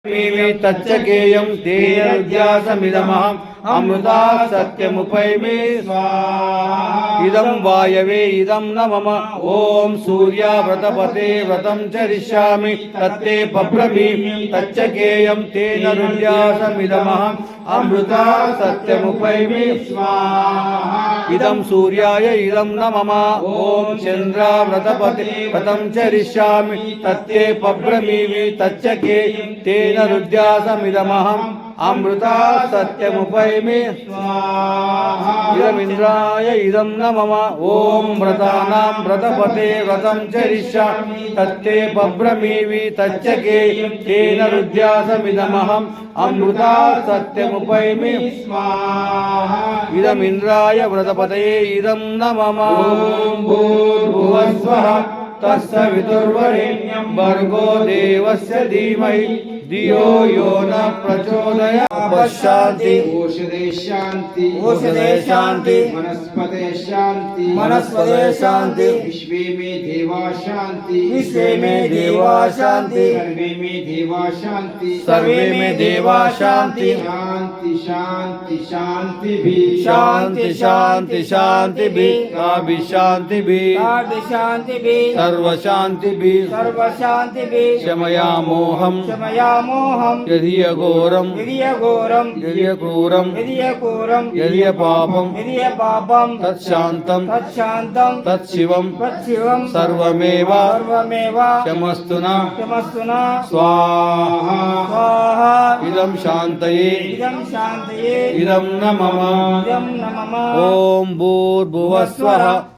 तच्चकेयं तेन उद्यासमिदमहम् अमृता सत्यमुपैमि स्वाहा। इदं वायवे इदं न मम ॐ सूर्याव्रतपते व्रतं चरिष्यामि तत्ते पब्रवीमि तच्चकेयं तेन उद्यासमिदमहम् अमृता सत्यमुपैमि स्वाहा। इदं सूर्याय इदं न मम ॐ चन्द्राव्रतपते व्रतं चरिष्यामि तत्ते पब्रवीमि तच्चकेयं तेन रुद्यासमिदमहम् अमृता सत्यमुपैमि स्वाहा। इदमिन्द्राय इदं न मम ॐ व्रतानां व्रतपते व्रतं चरिष्यामि तत्ते पब्रवीमि तच्चकेयं तेन रुद्यासमिदमहम् अमृता सत्यमुपैमि स्वाहा। इदमिन्द्राय व्रतपतये इदं न मम ॐ भूर्भुवस्वः तत्सवितुर्वरेण्यं भर्गो देवस्य धीमहि धियो यो न प्रचोदयात्। शान्ति औषधे शान्ति औषधे शान्ति वनस्पते शान्ति वनस्पते शान्ति विश्वे में देवा शान्ति विश्वे में देवा शान्ति सर्वे में देवा शान्ति सर्वे में देवा शान्ति शान्ति शान्ति शान्ति भी शान्ति शान्ति शान्ति भी काभि शान्ति भी शांति भी सर्व शान्ति भी सर्व शांति भी शमयामोहम् क्षमयामोहम् यदि घोरम् यदि घोरम् यदि क्रूरम् यदि क्रूरम् यदि पापम् यदि पापम् तत्शान्तम् तत्शान्तम् तत्शिवम् तत्शिवम् सर्वमेव सर्वमेव क्षमस्तु न क्षमस्तु न स्वाहा। स्वाहा। इदं शान्तये इदं शान्तये इदं न मम इदं न मम ॐ भूर्भुवस्वः